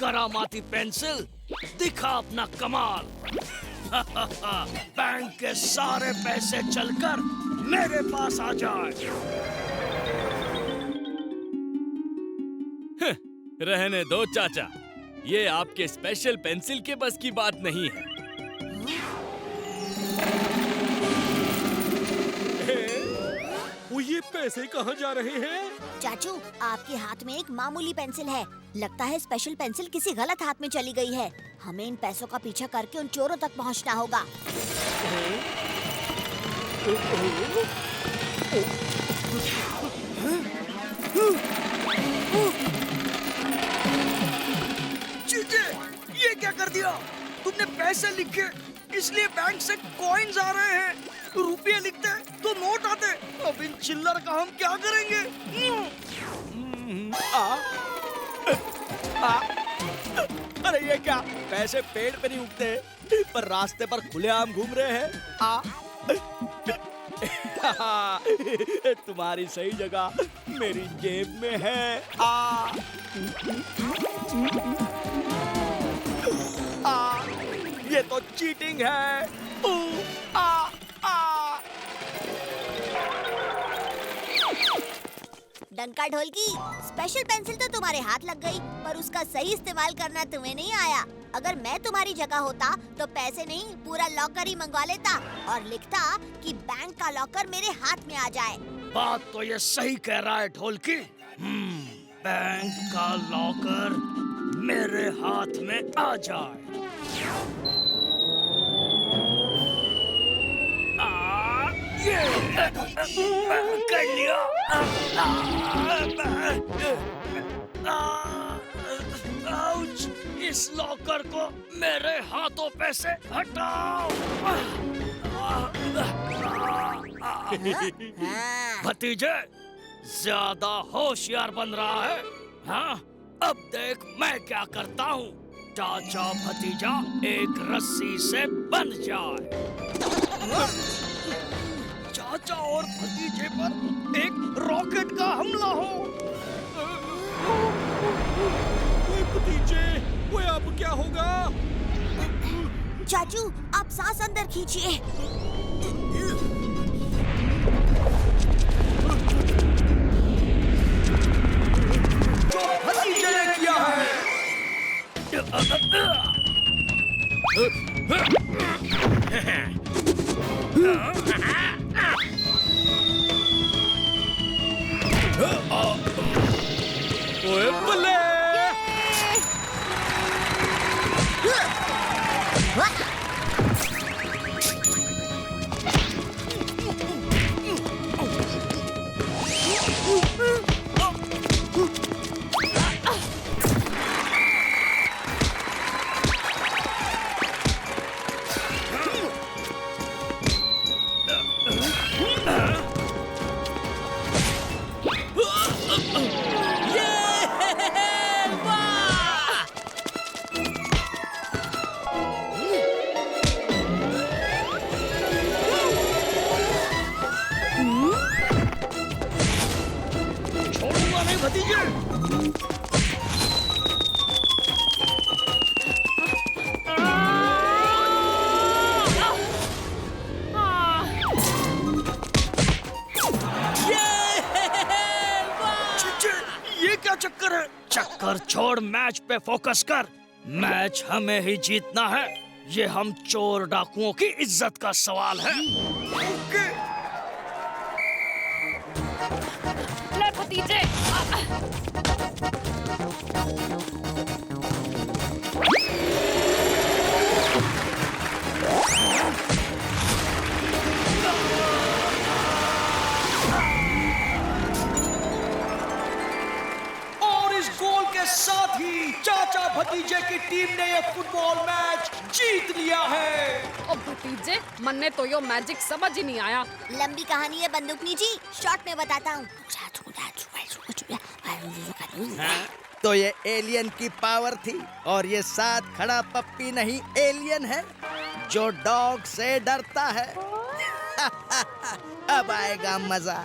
करामाती pencil, दिखा अपना कमाल। बैंक के सारे पैसे चलकर मेरे पास आ जाए। रहने दो चाचा, ये आपके स्पेशल पेंसिल के बस की बात नहीं है। वो ये पैसे कहाँ जा रहे हैं? चाचू, आपके हाथ में एक मामूली पेंसिल है। लगता है स्पेशल पेंसिल किसी गलत हाथ में चली गई है। हमें इन पैसों का पीछा करके उन चोरों तक पहुंचना होगा। चीजे, ये क्या कर दिया? तुमने पैसे लिखे, इसलिए बैंक से कॉइन्स आ रहे हैं। रुपये लिखते तो नोट आते। अब इन चिल्लर का हम क्या करेंगे? अरे ये क्या, पैसे पेड़ पे नहीं उगते पर रास्ते पर खुलेआम घूम रहे हैं। तुम्हारी सही जगह मेरी जेब में है। ये तो चीटिंग है। डंका ढोलकी, स्पेशल पेंसिल तो तुम्हारे हाथ लग गई, पर उसका सही इस्तेमाल करना तुम्हें नहीं आया। अगर मैं तुम्हारी जगह होता तो पैसे नहीं, पूरा लॉकर ही मंगवा लेता और लिखता कि बैंक का लॉकर मेरे हाथ में आ जाए। बात तो ये सही कह रहा है ढोलकी। बैंक का लॉकर मेरे हाथ में आ जाए। कर लिया। आउच! इस लॉकर को मेरे हाथों पे से हटाओ। भतीजे, ज्यादा होशियार बन रहा है। हाँ, अब देख मैं क्या करता हूँ। चाचा भतीजा एक रस्सी से बंध जाए। चाचा और भतीजे पर एक रॉकेट का हमला हो। भतीजे, वो अब क्या होगा? चाचू, आप सांस अंदर खींचिए। जो भतीजे ने किया है। ओए बल्ले! छोड़ूंगा नहीं भतीजे। ये क्या चक्कर है? चक्कर छोड़, मैच पे फोकस कर। मैच हमें ही जीतना है। ये हम चोर डाकुओं की इज्जत का सवाल है। ओके। ले भतीजे। और इस गोल के साथ ही चाचा भतीजे की टीम ने ये फुटबॉल मैच जीत लिया है। ओ भतीजे, मन्ने तो यो मैजिक समझ ही नहीं आया। लंबी कहानी है बंदूकनी जी, शॉर्ट में बताता हूँ। तो ये एलियन की पावर थी, और ये साथ खड़ा पप्पी नहीं एलियन है जो डॉग से डरता है। अब आएगा मजा।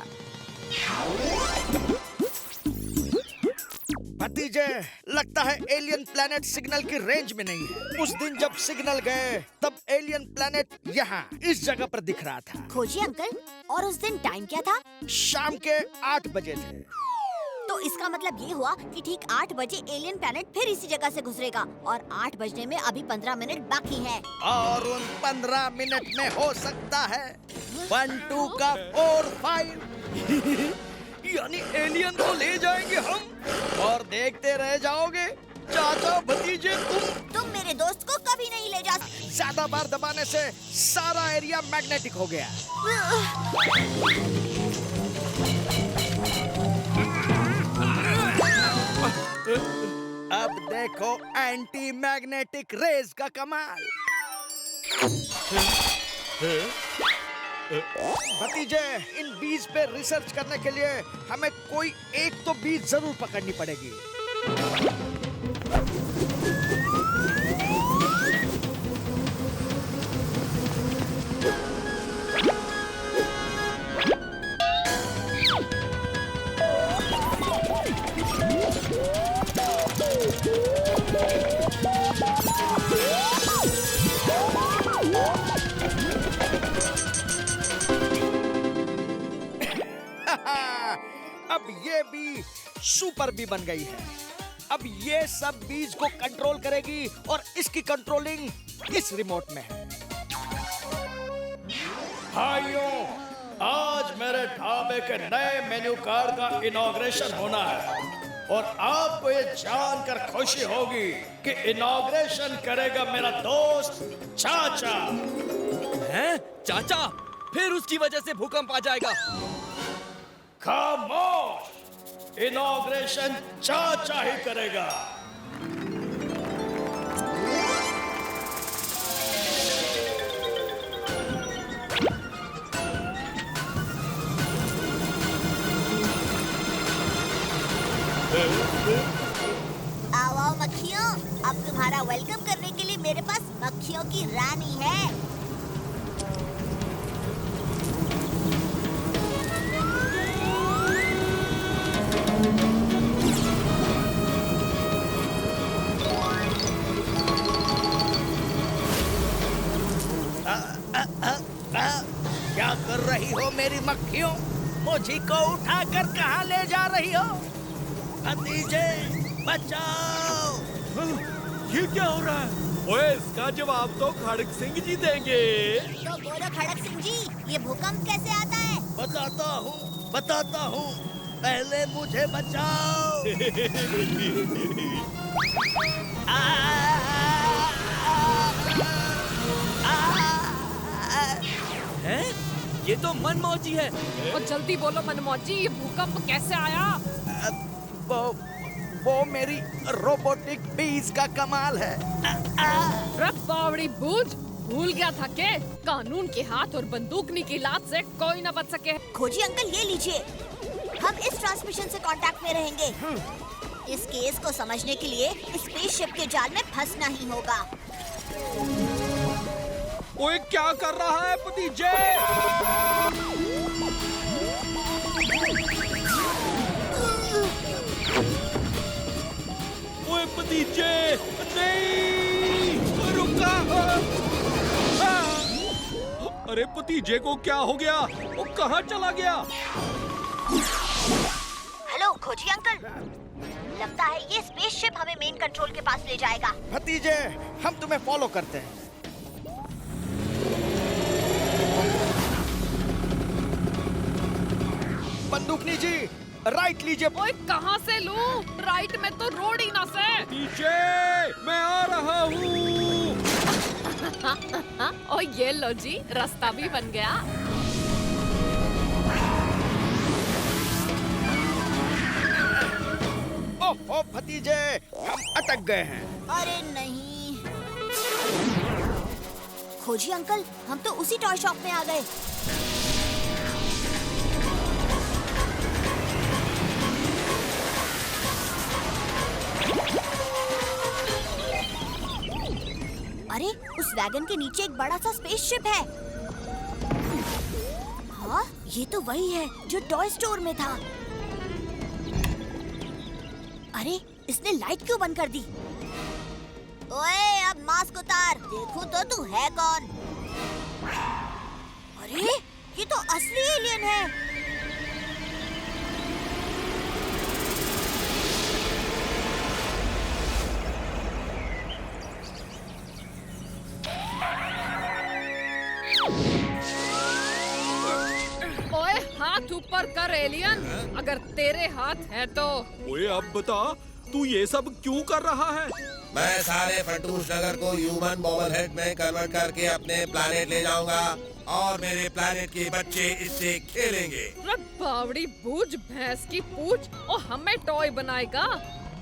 भतीजे, लगता है एलियन प्लेनेट सिग्नल की रेंज में नहीं है। उस दिन जब सिग्नल गए तब एलियन प्लेनेट यहाँ इस जगह पर दिख रहा था। खोजी अंकल, और उस दिन टाइम क्या था? शाम के 8 बजे थे। तो इसका मतलब ये हुआ कि ठीक 8 बजे एलियन प्लैनेट फिर इसी जगह से गुजरेगा और 8 बजने में अभी 15 मिनट बाकी है। और उन 15 मिनट में हो सकता है 1 2 का 4 5 यानी एलियन को ले जाएंगे हम और देखते रह जाओगे। चाचा भतीजे, तुम मेरे दोस्त को कभी नहीं ले जा सकते। ज्यादा बार दबाने से सारा एरिया मैग्नेटिक हो गया। अब देखो एंटी मैग्नेटिक रेज का कमाल। भतीजे, इन बीज पे रिसर्च करने के लिए हमें कोई एक तो बीज जरूर पकड़नी पड़ेगी। अब ये भी सुपर बी बन गई है। अब ये सब बीज को कंट्रोल करेगी और इसकी कंट्रोलिंग इस रिमोट में है। भाइयों, आज मेरे ढाबे के नए मेन्यू कार्ड का इनॉग्रेशन होना है और आपको ये जानकर खुशी होगी कि इनॉग्रेशन करेगा मेरा दोस्त चाचा। हैं? चाचा, फिर उसकी वजह से भूकंप आ जाएगा। खामोश, इनॉग्रेशन चाचा ही करेगा। आओ आओ मक्खियों, अब तुम्हारा वेलकम करने के लिए मेरे पास मक्खियों की रानी है। क्या कर रही हो मेरी मक्खियों? मुझी को उठाकर कहाँ ले जा रही हो? भतीजे, बचाओ! ये क्या हो रहा है? ओए, इसका जवाब तो खड़क सिंह जी देंगे। तो बोलो खड़क सिंह जी, ये भूकंप कैसे आता है? बताता हूँ। पहले मुझे बचाओ। हैं? ये तो मनमौजी है। और जल्दी बोलो मनमौजी, ये भूकंप कैसे आया? वो मेरी रोबोटिक बीज का कमाल है। बावड़ी बूझ, भूल गया था के कानून के हाथ और बंदूकनी की लात से कोई न बच सके। खोजी अंकल, ये लीजिए, हम इस ट्रांसमिशन से कांटेक्ट में रहेंगे। इस केस को समझने के लिए स्पेसशिप के जाल में फंसना ही होगा। ओए, क्या कर रहा है भतीजे? ओए भतीजे, नहीं, रुका। अरे भतीजे को क्या हो गया? वो कहाँ चला गया? हेलो खोजी अंकल, लगता है ये स्पेसशिप हमें मेन कंट्रोल के पास ले जाएगा। भतीजे, हम तुम्हें फॉलो करते हैं। बंदूकनी जी, राइट लीजिए। ओए, कहाँ से लूं? राइट में तो रोड ही ना से। पीछे, मैं आ रहा हूँ। और ये लो जी, रास्ता भी बन गया। ओह भतीजे, हम अटक गए हैं। अरे नहीं खोजी अंकल, हम तो उसी टॉय शॉप में आ गए। अरे, उस वैगन के नीचे एक बड़ा सा स्पेसशिप है। हाँ, ये तो वही है जो टॉय स्टोर में था। अरे, इसने लाइट क्यों बंद कर दी? ओए, अब मास्क उतार, देखूं तो तू है कौन? अरे, ये तो असली एलियन है। ओए, हाथ ऊपर कर एलियन, अगर तेरे हाथ है तो। ओए अब बता, तू ये सब क्यों कर रहा है? मैं सारे फंटूस नगर को ह्यूमन बॉबलहेड में कन्वर्ट करके अपने प्लानेट ले जाऊंगा और मेरे प्लानेट के बच्चे इससे खेलेंगे। बावड़ी बूझ, भैंस की पूछ, और हमें टॉय बनाएगा।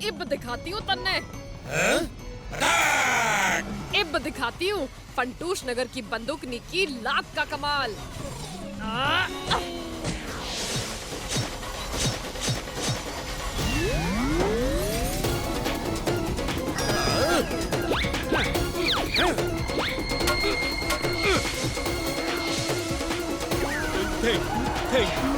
इब दिखाती हूँ तन्ने। इब दिखाती हूँ फंटूस नगर की बंदूकनी की लाख का कमाल। Thank you